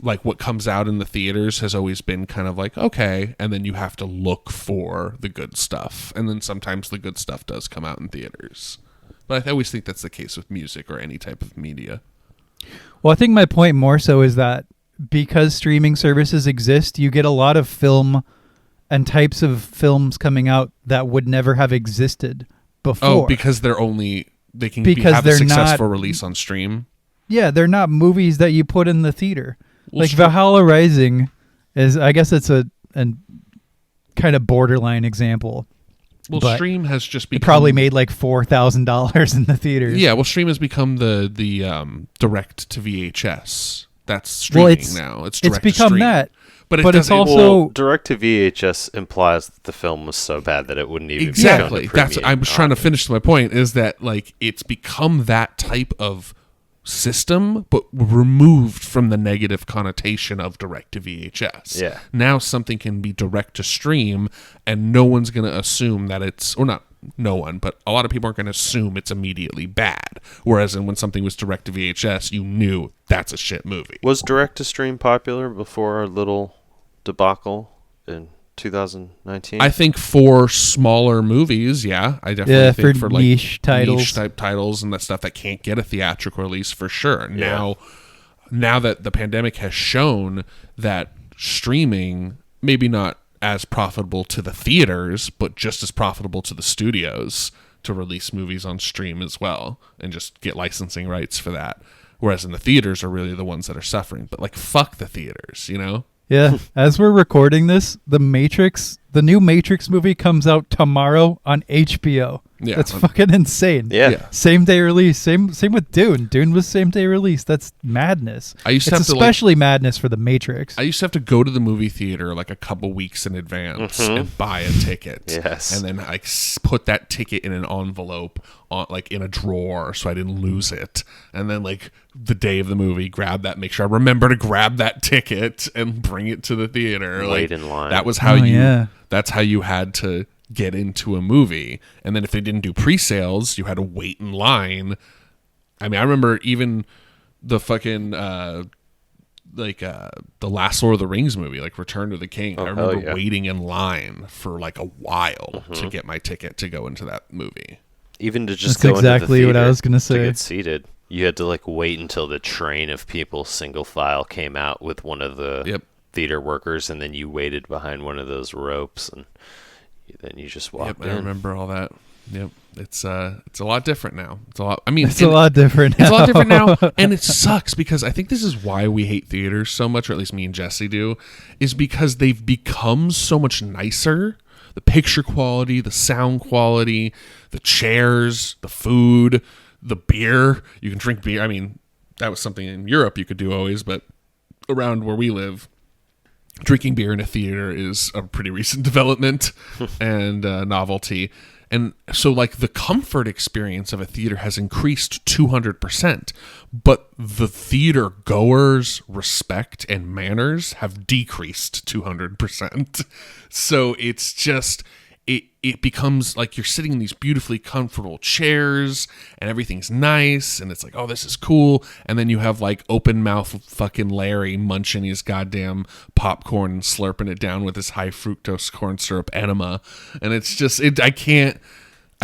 like what comes out in the theaters has always been kind of like, okay, and then you have to look for the good stuff, and then sometimes the good stuff does come out in theaters. But I always think that's the case with music or any type of media. Well, I think my point more so is that because streaming services exist, you get a lot of film and types of films coming out that would never have existed before. Oh, because they can have a successful release on stream. Yeah, they're not movies that you put in the theater. Well, like Valhalla Rising is, I guess it's a kind of borderline example. Well, Stream has just become... It probably made like $4,000 in the theaters. Yeah, well, Stream has become the direct to VHS. That's streaming now. It's direct become to stream. that. But it's also... direct to VHS implies that the film was so bad that it wouldn't even exactly. That's I was trying to finish my point, is that like it's become that type of system, but removed from the negative connotation of direct to VHS. Yeah. Now something can be direct to stream, and no one's going to assume that it's, or not no one, but a lot of people aren't going to assume it's immediately bad. Whereas when something was direct to VHS, you knew that's a shit movie. Was direct to stream popular before our little debacle in 2019? I think for smaller movies, yeah. I definitely think for like niche titles. niche type titles and that stuff that can't get a theatrical release for sure. Yeah. Now that the pandemic has shown that streaming, maybe not as profitable to the theaters, but just as profitable to the studios to release movies on stream as well and just get licensing rights for that. Whereas in the theaters are really the ones that are suffering. But like, fuck the theaters, you know? Yeah. As we're recording this, the new Matrix movie comes out tomorrow on HBO. Yeah. That's fucking insane. Yeah. Same day release. Same with Dune. Dune was same day release. That's madness. It's especially madness for the Matrix. I used to have to go to the movie theater like a couple weeks in advance and buy a ticket. Yes. And then like put that ticket in an envelope like in a drawer so I didn't lose it. And then like the day of the movie, grab that, make sure I remember to grab that ticket and bring it to the theater. Wait like, in line. That was how that's how you had to get into a movie. And then if they didn't do pre-sales, you had to wait in line. I mean, I remember even the fucking the last Lord of the Rings movie, like Return of the King. I remember waiting in line for like a while to get my ticket to go into that movie. Even to just That's go exactly into the what I was gonna theater say. to get seated. You had to like wait until the train of people single file came out with one of the theater workers, and then you waited behind one of those ropes, and then you just walked in. I remember all that. Yep, it's a lot different now. It's a lot. I mean, it's a lot different. It's a lot different now, and it sucks because I think this is why we hate theaters so much, or at least me and Jesse do, is because they've become so much nicer. The picture quality, the sound quality, the chairs, the food, the beer. You can drink beer. I mean, that was something in Europe you could do always, but around where we live, drinking beer in a theater is a pretty recent development and novelty. And so like the comfort experience of a theater has increased 200%, but the theater goers' respect and manners have decreased 200%. So it's just, it becomes like you're sitting in these beautifully comfortable chairs and everything's nice and it's like, oh, this is cool. And then you have like open mouth fucking Larry munching his goddamn popcorn and slurping it down with his high fructose corn syrup enema. And it's just, I can't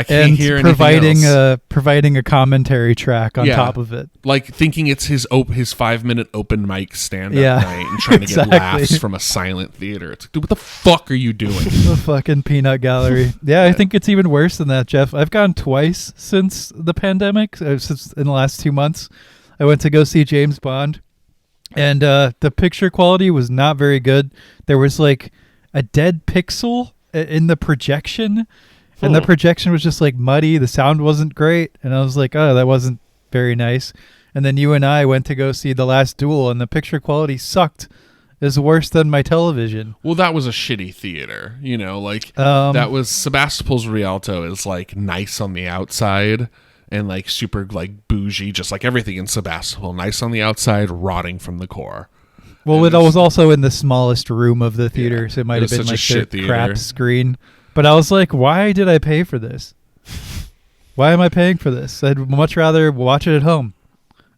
hear anything else. Providing a commentary track on top of it. Like thinking it's his 5-minute open mic stand-up night and trying to get laughs from a silent theater. It's like, dude, what the fuck are you doing? The fucking peanut gallery. Yeah, I think it's even worse than that, Jeff. I've gone twice since the pandemic, since in the last 2 months. I went to go see James Bond, and the picture quality was not very good. There was like a dead pixel in the projection. And the projection was just like muddy. The sound wasn't great. And I was like, oh, that wasn't very nice. And then you and I went to go see The Last Duel, and the picture quality sucked. It was worse than my television. Well, that was a shitty theater. You know, like that was Sebastopol's Rialto is like nice on the outside and like super like bougie, just like everything in Sebastopol. Nice on the outside, rotting from the core. Well, it was also in the smallest room of the theater, so it might have been like the crap screen. But I was like, why did I pay for this? Why am I paying for this? I'd much rather watch it at home.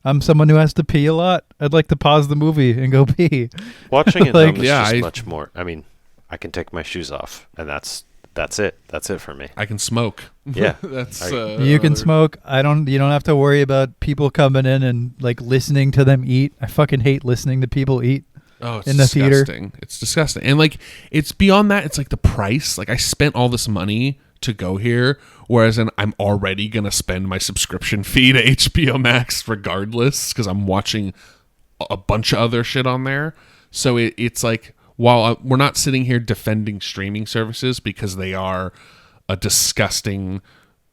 I'm someone who has to pee a lot. I'd like to pause the movie and go pee. Watching it home is just much more. I mean, I can take my shoes off, and that's it. That's it for me. I can smoke. Yeah, you can smoke. You don't have to worry about people coming in and like listening to them eat. I fucking hate listening to people eat. Oh, it's in the disgusting. Theater. It's disgusting. And like, it's beyond that. It's like the price. Like I spent all this money to go here, whereas I'm already going to spend my subscription fee to HBO Max regardless, because I'm watching a bunch of other shit on there. So it's like, while we're not sitting here defending streaming services because they are a disgusting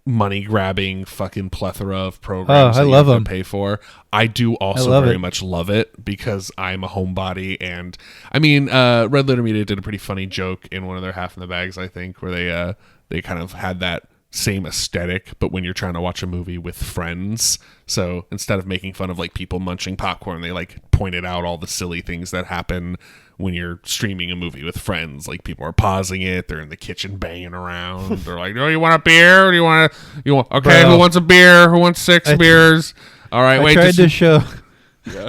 money-grabbing fucking plethora of programs that you have to pay for. I do also very much love it because I'm a homebody, and I mean, Red Letter Media did a pretty funny joke in one of their Half in the Bags, I think, where they kind of had that same aesthetic, but when you're trying to watch a movie with friends. So instead of making fun of like people munching popcorn, they like pointed out all the silly things that happen when you're streaming a movie with friends. Like people are pausing it, they're in the kitchen banging around. They're like, "Oh, you want a beer? Or do you want okay, Bro. who wants a beer? Who wants 6 beers?" All right, wait. I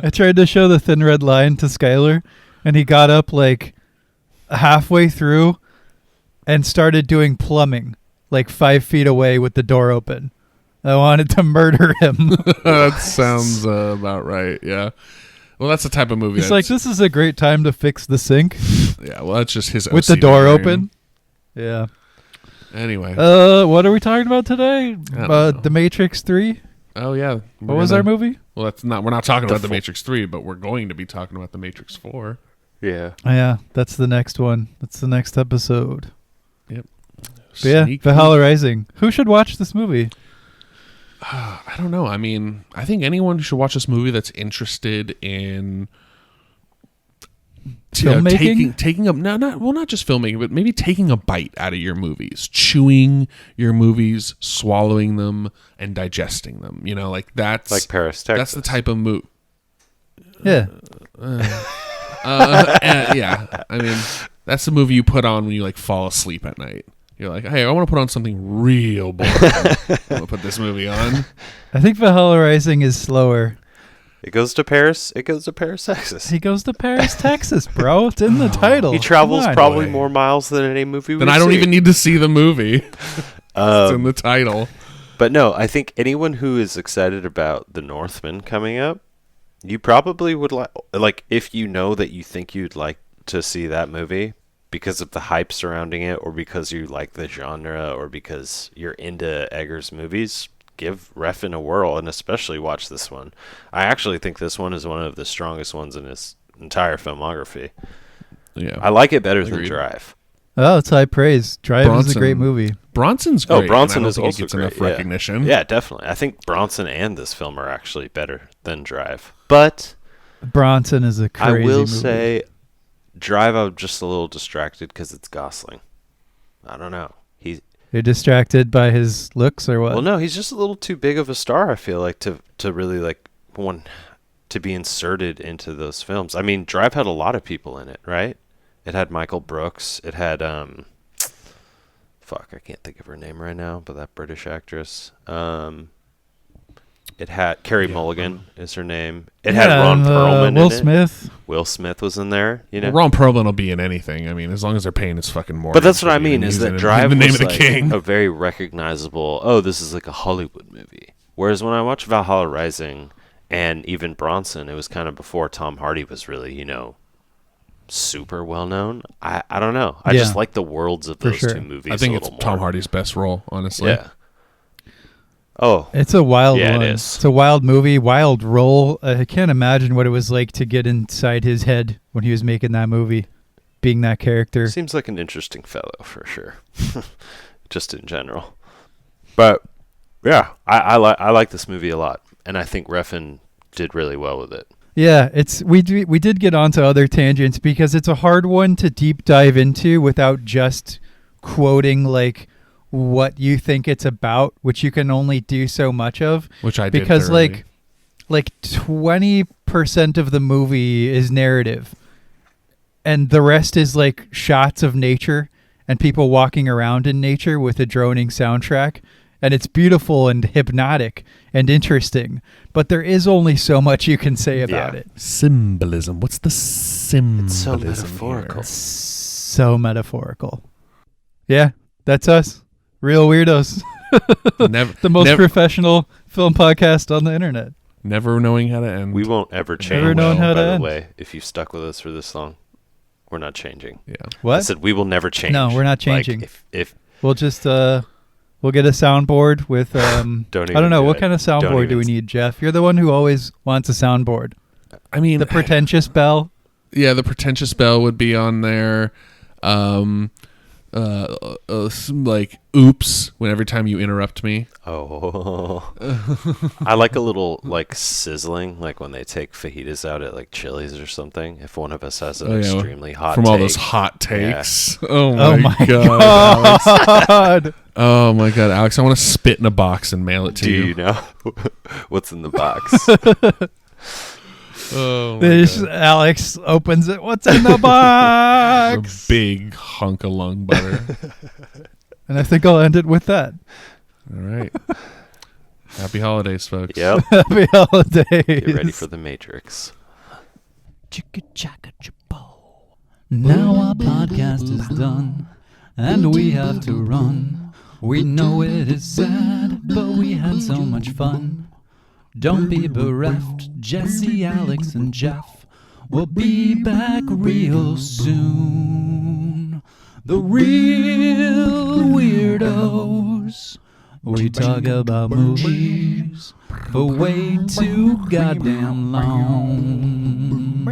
tried to show the Thin Red Line to Skylar, and he got up like halfway through and started doing plumbing like 5 feet away with the door open. I wanted to murder him. That sounds about right. Yeah. Well, that's the type of movie. He's like, this is a great time to fix the sink. Yeah. Well, that's just his with the OCD door brain. open. Yeah. Anyway. What are we talking about today? know. The Matrix 3. Oh yeah. What was our movie? Well, we're not talking about The Matrix 3, but we're going to be talking about The Matrix 4. Yeah. Oh, yeah, that's the next one. That's the next episode. Yep. But yeah, Sneak Valhalla Rising. Who should watch this movie? I don't know. I mean, I think anyone should watch this movie that's interested in Filmmaking? taking up not just filmmaking, but maybe taking a bite out of your movies, chewing your movies, swallowing them, and digesting them. You know, like that's Like Paris, Texas. That's the type of movie. Yeah. Yeah. I mean, that's the movie you put on when you like fall asleep at night. You're like, hey, I want to put on something real boring. I'm gonna put this movie on. I think Valhalla Rising is slower. It goes to Paris, Texas. He goes to Paris, Texas, bro. It's in the title. He travels Come on. probably more miles than any movie Then I don't even need to see the movie. It's in the title. But no, I think anyone who is excited about The Northman coming up, you probably would like if you know that you think you'd like to see that movie because of the hype surrounding it, or because you like the genre, or because you're into Eggers movies, give Refn a whirl, and especially watch this one. I actually think this one is one of the strongest ones in his entire filmography. Yeah, I like it better Agreed. than Drive. Oh, it's high praise. Drive is a Bronson. great movie. Bronson's great. Bronson and I don't is think he also gets great. enough recognition. Yeah, definitely. I think Bronson and this film are actually better than Drive. But Bronson is a crazy I will movie. say, Drive, I'm just a little distracted because it's Gosling. I don't know. You're distracted by his looks or what? Well, no, he's just a little too big of a star, I feel like, to really like want to be inserted into those films. I mean, Drive had a lot of people in it, right? It had Michael Brooks. It had I can't think of her name right now, but that British actress. It had Carey Mulligan is her name. It had Ron Perlman Will in it. Smith. Will Smith was in there. You know, Well, Ron Perlman will be in anything. I mean, as long as they're paying his fucking mortgage. but that's what I he'll be mean. Is using that it Drive in the name was of the like king? a very recognizable? Oh, this is like a Hollywood movie. Whereas when I watched Valhalla Rising and even Bronson, it was kind of before Tom Hardy was really, super well known. I don't know. I just like the worlds of those sure. two movies. I think a it's little Tom more. Hardy's best role, honestly. Yeah. Oh, It's a wild Yeah, it one. is. It's a wild movie, wild role. I can't imagine what it was like to get inside his head when he was making that movie, being that character. seems like an interesting fellow for sure. Just in general. But yeah, I like this movie a lot, and I think Refn did really well with it. Yeah, we did get onto other tangents because it's a hard one to deep dive into without just quoting like what you think it's about, which you can only do so much of. Which I did. Because thoroughly. like 20% of the movie is narrative, and the rest is like shots of nature and people walking around in nature with a droning soundtrack. And it's beautiful and hypnotic and interesting, but there is only so much you can say about it. Symbolism. What's the symbolism? It's so metaphorical. here? So metaphorical. Yeah, that's us. Real Weirdos. The most professional film podcast on the internet. Never knowing how to end. We won't ever change. Never known how to by the end. way, if you've stuck with us for this long, we're not changing. Yeah. I What? said we will never change. No, we're not Like, changing. if We'll just we'll get a soundboard with I don't even know do what it. kind of Don't soundboard do we even- need, Jeff? You're the one who always wants a soundboard. I mean, The pretentious bell. yeah, the pretentious bell would be on there. like oops when every time you interrupt me. Oh, I like a little like sizzling, like when they take fajitas out at like Chili's or something. If one of us has an extremely hot from take. all those hot takes. Yeah. Oh my god. Alex. Oh my god, Alex! I want to spit in a box and mail it to you. Do you know what's in the box? Oh my god. Alex opens it. What's in the box? A big hunk of lung butter. And I think I'll end it with that. All right. Happy holidays, folks. Yep. Happy holidays. Get ready for the Matrix. Now our podcast is done, and we have to run. We know it is sad, but we had so much fun. Don't be bereft, Jesse, Alex, and Jeff. We'll be back real soon. The Reel Weirdos. We talk about movies for way too goddamn long.